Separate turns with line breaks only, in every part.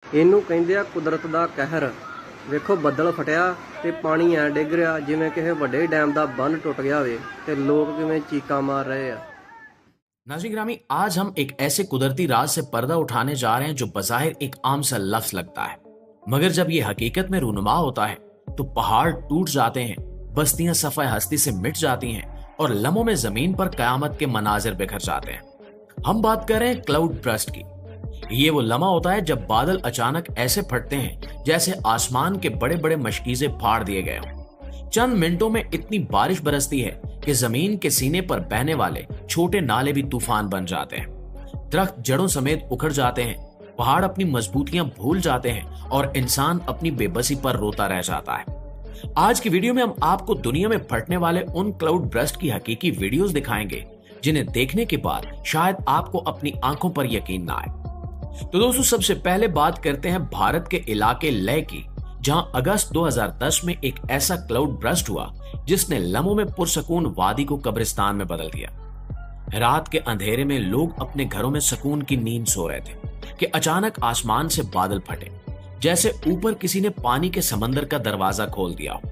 ਇਹਨੂੰ ਕਹਿੰਦੇ ਆ ਕੁਦਰਤ ਦਾ ਕਹਿਰ। ਵੇਖੋ ਬੱਦਲ ਫਟਿਆ ਤੇ ਪਾਣੀ ਐ ਡਿੱਗ ਰਿਹਾ ਜਿਵੇਂ ਕਿਸੇ ਵੱਡੇ ਡੈਮ ਦਾ ਬੰਨ ਟੁੱਟ ਗਿਆ ਹੋਵੇ ਤੇ ਲੋਕ ਕਿਵੇਂ ਚੀਕਾਂ ਮਾਰ ਰਹੇ ਆ।
नाज़रीन ग्रामी, आज हम एक ऐसे कुदरती राज से पर्दा उठाने जा रहे हैं जो बज़ाहिर एक आम सा लफ्ज लगता है, मगर जब ये हकीकत में रूनुमा होता है तो पहाड़ टूट जाते हैं, बस्तियां सफ़ाए हस्ती से मिट जाती हैं और लम्हों में जमीन पर कयामत के मनाजिर बिखर जाते हैं। हम बात कर रहे हैं क्लाउड बर्स्ट की। ये वो लम्हा होता है जब बादल अचानक ऐसे फटते हैं जैसे आसमान के बड़े बड़े मशकीज़े फाड़ दिए गए हों। चंद मिनटों में इतनी बारिश बरसती है कि जमीन के सीने पर बहने वाले छोटे नाले भी तूफान बन जाते हैं। दरख्त जड़ों समेत उखड़ जाते हैं, पहाड़ अपनी मजबूतियां भूल जाते हैं और इंसान अपनी बेबसी पर रोता रह जाता है। आज की वीडियो में हम आपको दुनिया में फटने वाले उन क्लाउड बर्स्ट की हकीकी वीडियोस दिखाएंगे जिन्हें देखने के बाद शायद आपको अपनी आंखों पर यकीन ना आए। तो दोस्तों, सबसे पहले बात करते हैं भारत के इलाके लेह की, जहां अगस्त 2010 में एक ऐसा क्लाउड बर्स्ट हुआ जिसने लम्हों में पुरसकून वादी को कब्रिस्तान में बदल दिया। रात के अंधेरे में लोग अपने घरों में सुकून की नींद सो रहे थे कि अचानक आसमान से बादल फटे, जैसे ऊपर किसी ने पानी के समंदर का दरवाजा खोल दिया हो,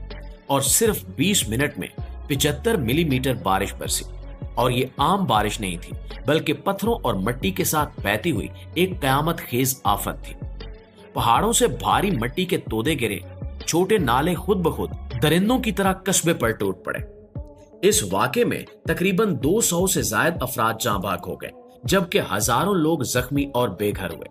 और सिर्फ 20 मिनट में 75 मिलीमीटर बारिश बरसी। और ये आम बारिश नहीं थी, बल्कि पत्थरों और मिट्टी के साथ बहती हुई एक कयामत खेज आफत थी। पहाड़ों से भारी मिट्टी के तोदे गिरे, छोटे नाले खुद ब खुद दरिंदों की तरह कस्बे पर टूट पड़े। इस वाक़े में तकरीबन 200 से ज्यादा अफराद जाँ बाग हो गए, जबकि हजारों लोग जख्मी और बेघर हुए।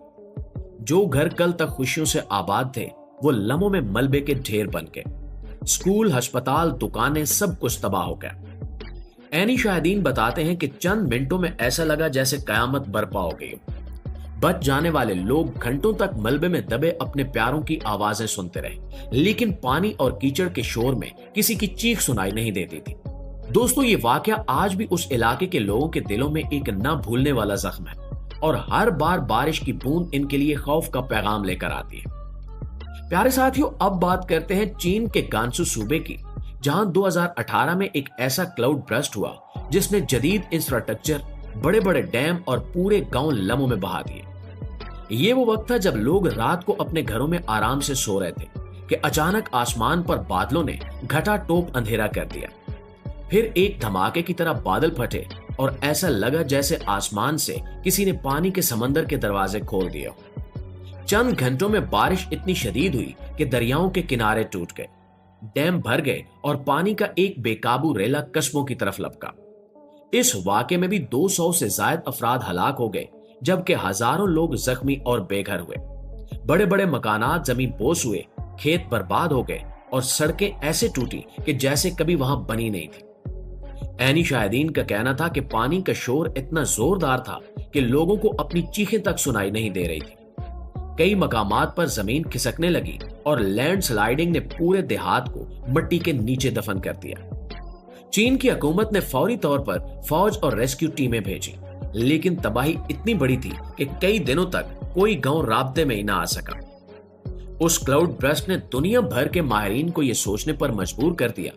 जो घर कल तक खुशियों से आबाद थे वो लम्हों में मलबे के ढेर बन गए। स्कूल, अस्पताल, दुकानें, सब कुछ तबाह हो गया। ऐनी शाहिदीन बताते हैं कि चंद मिनटों में ऐसा लगा जैसे कयामत बर्पा हो गई हो। बच जाने वाले लोग घंटों तक मलबे में दबे अपने प्यारों की आवाजें सुनते रहे, लेकिन पानी और कीचड़ के शोर में किसी की चीख सुनाई नहीं देती थी। दोस्तों, ये वाकया आज भी उस इलाके के लोगों के दिलों में एक न भूलने वाला जख्म है और हर बार बारिश की बूंद इनके लिए खौफ का पैगाम लेकर आती है। प्यारे साथियों, अब बात करते हैं चीन के गांसू सूबे की, जहां 2018 में एक ऐसा क्लाउड बर्स्ट हुआ जिसने जदीद इंफ्रास्ट्रक्चर, बड़े बड़े डैम और पूरे गांव लम्हों में बहा दिए। ये वो वक्त था जब लोग रात को अपने घरों में आराम से सो रहे थे कि अचानक आसमान पर बादलों ने घटा टोप अंधेरा कर दिया। फिर एक धमाके की तरह बादल फटे और ऐसा लगा जैसे आसमान से किसी ने पानी के समंदर के दरवाजे खोल दिए। चंद घंटों में बारिश इतनी शदीद हुई कि दरियाओं के किनारे टूट गए, डैम भर गए और पानी का एक बेकाबू रेला कस्बों की तरफ लपका। इस वाक़े में भी 200 से ज्यादा अफराद हलाक हो गए, जबकि हजारों लोग जख्मी और बेघर हुए। बड़े बड़े मकानात जमीन बोस हुए, खेत बर्बाद हो गए और सड़कें ऐसे टूटी कि जैसे कभी वहां बनी नहीं थी। ऐनी शाहिदीन का कहना था कि पानी का शोर इतना जोरदार था कि लोगों को अपनी चीखें तक सुनाई नहीं दे रही थी। कई मकामात पर जमीन खिसकने लगी और लैंडस्लाइडिंग ने पूरे देहात को मिट्टी के नीचे दफन कर दिया। चीन की हुकूमत ने फौरी तौर पर फौज और रेस्क्यू टीमें भेजी, लेकिन तबाही इतनी बड़ी थी कि कई दिनों तक कोई गांव राब्ते में ही ना आ सका। उस क्लाउड बर्स्ट ने दुनिया भर के माहिरीन को यह सोचने पर मजबूर कर दिया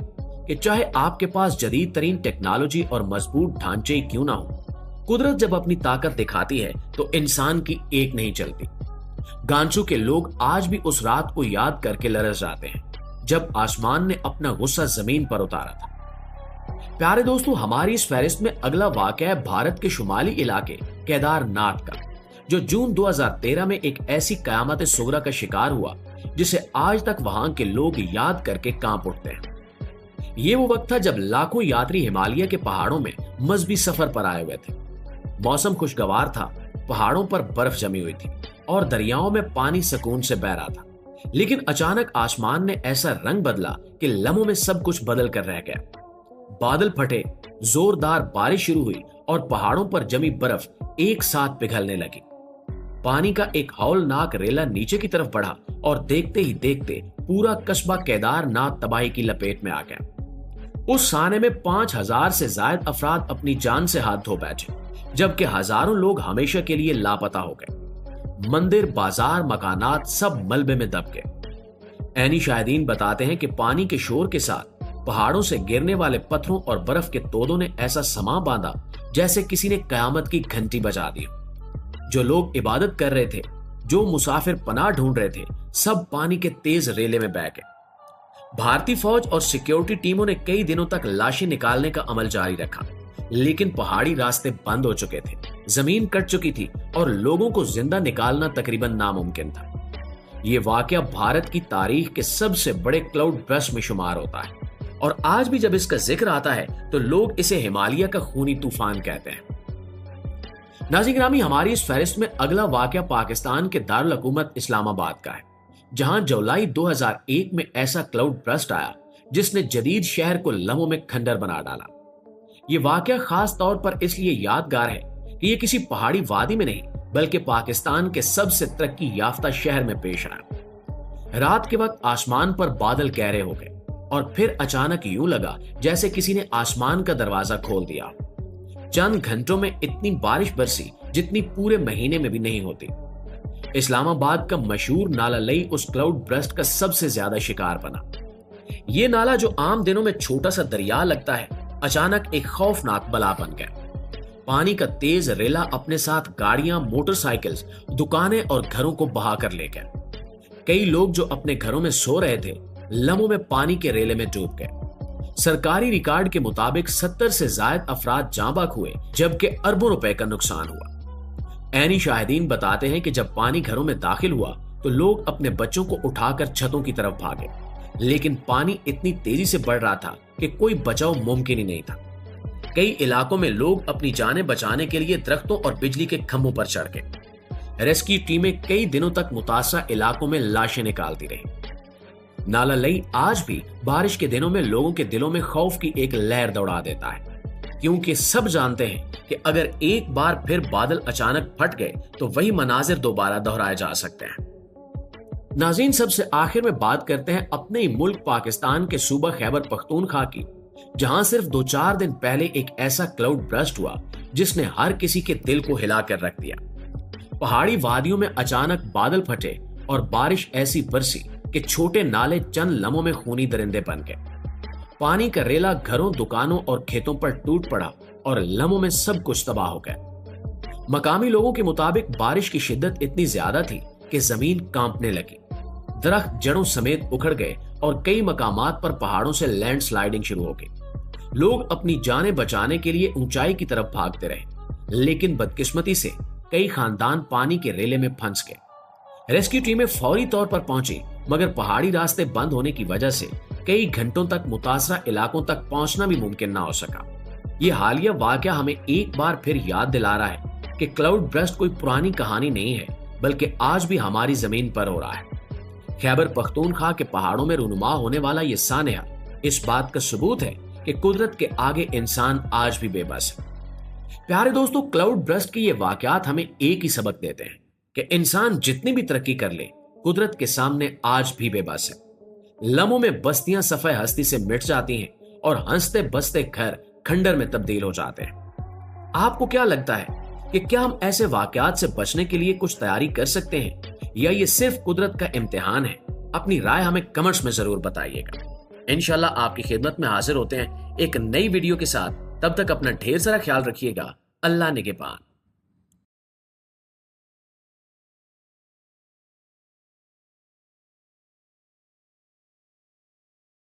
कि चाहे आपके पास जदीद तरीन टेक्नोलॉजी और मजबूत ढांचे ही क्यों ना हो, कुदरत जब अपनी ताकत दिखाती है तो इंसान की एक नहीं चलती। गांसू के लोग आज भी उस रात को याद करके लरस जाते हैं जब आसमान ने अपना गुस्सा जमीन पर उतारा था। प्यारे दोस्तों, हमारी इस फहरिस्त में अगला वाकया है भारत के शुमाली इलाके केदारनाथ का, जो जून 2013 में एक ऐसी कयामत सुगरा का शिकार हुआ जिसे आज तक वहां के लोग याद करके कांप उठते हैं। ये वो वक्त था जब लाखों यात्री हिमालय के पहाड़ों में मजहबी सफर पर आए हुए थे। मौसम खुशगवार था, पहाड़ों पर बर्फ जमी हुई थी और दरियाओं में पानी सुकून से बह रहा था, लेकिन अचानक आसमान ने ऐसा रंग बदला कि लम्हों में सब कुछ बदल कर रह गया। बादल फटे, जोरदार बारिश शुरू हुई और पहाड़ों पर जमी बर्फ एक साथ पिघलने लगी। पानी का एक हौलनाक रेला नीचे की तरफ बढ़ा और देखते ही देखते पूरा कस्बा केदारनाथ तबाही की लपेट में आ गया। उस साने में 5000 से ज्यादा अफराद अपनी जान से हाथ धो बैठे, जबकि हजारों लोग हमेशा के लिए लापता हो गए। मंदिर, बाजार, मकानात सब मलबे में दब गए। ऐनी शाहिदीन बताते हैं कि पानी के शोर के साथ पहाड़ों से गिरने वाले पत्थरों और बर्फ के तोदों ने ऐसा समा बांधा जैसे किसी ने कयामत की घंटी बजा दी। जो लोग इबादत कर रहे थे, जो मुसाफिर पनाह ढूंढ रहे थे सब पानी के तेज रेले में बह गए। भारतीय फौज और सिक्योरिटी टीमों ने कई दिनों तक लाशें निकालने का अमल जारी रखा, लेकिन पहाड़ी रास्ते बंद हो चुके थे, जमीन कट चुकी थी और लोगों को जिंदा निकालना तकरीबन नामुमकिन था। ये वाकया भारत की तारीख के सबसे बड़े क्लाउड बर्स्ट में शुमार होता है और आज भी जब इसका जिक्र आता है तो लोग इसे हिमालय का खूनी तूफान कहते हैं। नाज़रीन ग्रामी, हमारी इस फहरिस्त में अगला वाकया पाकिस्तान के दारुल हुकूमत इस्लामाबाद का है, जहां जुलाई 2001 में ऐसा क्लाउड बर्स्ट आया जिसने जदीद शहर को लम्हों में खंडर बना डाला। ये वाकया खास तौर पर इसलिए यादगार है कि ये किसी पहाड़ी वादी में नहीं बल्कि पाकिस्तान के सबसे तरक्की याफ्ता शहर में पेश आया। रात के वक्त आसमान पर बादल गहरे हो गए और फिर अचानक यूं लगा जैसे किसी ने आसमान का दरवाजा खोल दिया। चंद घंटों में इतनी बारिश बरसी जितनी पूरे महीने में भी नहीं होती। इस्लामाबाद का मशहूर नाला लई उस क्लाउड बर्स्ट का सबसे ज्यादा शिकार बना। ये नाला जो आम दिनों में छोटा सा दरिया लगता है, अचानक एक खौफनाक बला बन गया। पानी का तेज रेला अपने साथ गाड़ियां, मोटरसाइकिल्स, दुकानें और घरों को बहा कर ले गया। कई लोग जो अपने घरों में सो रहे थे लम्हों में पानी के रेले में डूब गए। सरकारी रिकॉर्ड के मुताबिक 70 से ज्यादा अफराद जाँ बाक हुए, जबकि अरबों रुपए का नुकसान हुआ। ऐनी शाहिदीन बताते हैं कि जब पानी घरों में दाखिल हुआ तो लोग अपने बच्चों को उठाकर छतों की तरफ भागे, लेकिन पानी इतनी तेजी से बढ़ रहा था कि कोई बचाव मुमकिन ही नहीं था। कई इलाकों में लोग अपनी जानें बचाने के लिए दरख्तों और बिजली के खंभों पर चढ़ गए। रेस्क्यू टीमें कई दिनों तक मुतासरा इलाकों में लाशें निकालती रही। नाला लई आज भी बारिश के दिनों में लोगों के दिलों में खौफ की एक लहर दौड़ा देता है, क्योंकि सब जानते हैं कि अगर एक बार फिर बादल अचानक फट गए तो वही मनाजिर दोबारा दोहराए जा सकते हैं। नाज़रीन, सबसे आखिर में बात करते हैं अपने ही मुल्क पाकिस्तान के सूबा खैबर पख्तूनख्वा की, जहां सिर्फ 2-4 दिन पहले एक ऐसा क्लाउड बर्स्ट हुआ जिसने हर किसी के दिल को हिला कर रख दिया। पहाड़ी वादियों में अचानक बादल फटे और बारिश ऐसी बरसी कि छोटे नाले चंद लम्हों में खूनी दरिंदे बन गए। पानी का रेला घरों, दुकानों और खेतों पर टूट पड़ा और लम्हों में सब कुछ तबाह हो गया। मकामी लोगों के मुताबिक बारिश की शिद्दत इतनी ज्यादा थी कि जमीन कांपने लगी, दरख्त जड़ों समेत उखड़ गए और कई मकामात पर पहाड़ों से लैंडस्लाइडिंग शुरू हो गई। लोग अपनी जानें बचाने के लिए ऊंचाई की तरफ भागते रहे, लेकिन बदकिस्मती से कई खानदान पानी के रेले में फंस गए। रेस्क्यू टीमें फौरी तौर पर पहुंची, मगर पहाड़ी रास्ते बंद होने की वजह से कई घंटों तक मुतासरा इलाकों तक पहुंचना भी मुमकिन ना हो सका। ये हालिया वाकया हमें एक बार फिर याद दिला रहा है कि क्लाउड बर्स्ट कोई पुरानी कहानी नहीं है, बल्कि आज भी हमारी जमीन पर हो रहा है। खैबर पख्तूनख्वा के पहाड़ों में रूनुमा होने वाला ये सानया इस बात का सबूत है कि कुदरत के आगे इंसान आज भी बेबस है। प्यारे दोस्तों, क्लाउड बर्स्ट के ये वाकयात हमें एक ही सबक देते हैं कि इंसान जितनी भी तरक्की कर ले, कुदरत के सामने आज भी बेबस है। लम्हों में बस्तियां सफे हस्ती से मिट जाती हैं और हंसते बसते घर खंडर में तब्दील हो जाते हैं। आपको क्या लगता है कि क्या हम ऐसे वाकयात से बचने के लिए कुछ तैयारी कर सकते हैं, या ये सिर्फ कुदरत का इम्तिहान है? अपनी राय हमें कमेंट्स में जरूर बताइएगा। इंशाल्लाह आपकी खिदमत में हाजिर होते हैं एक नई वीडियो के साथ। तब तक अपना ढेर सारा ख्याल रखिएगा। अल्लाह निगहबान।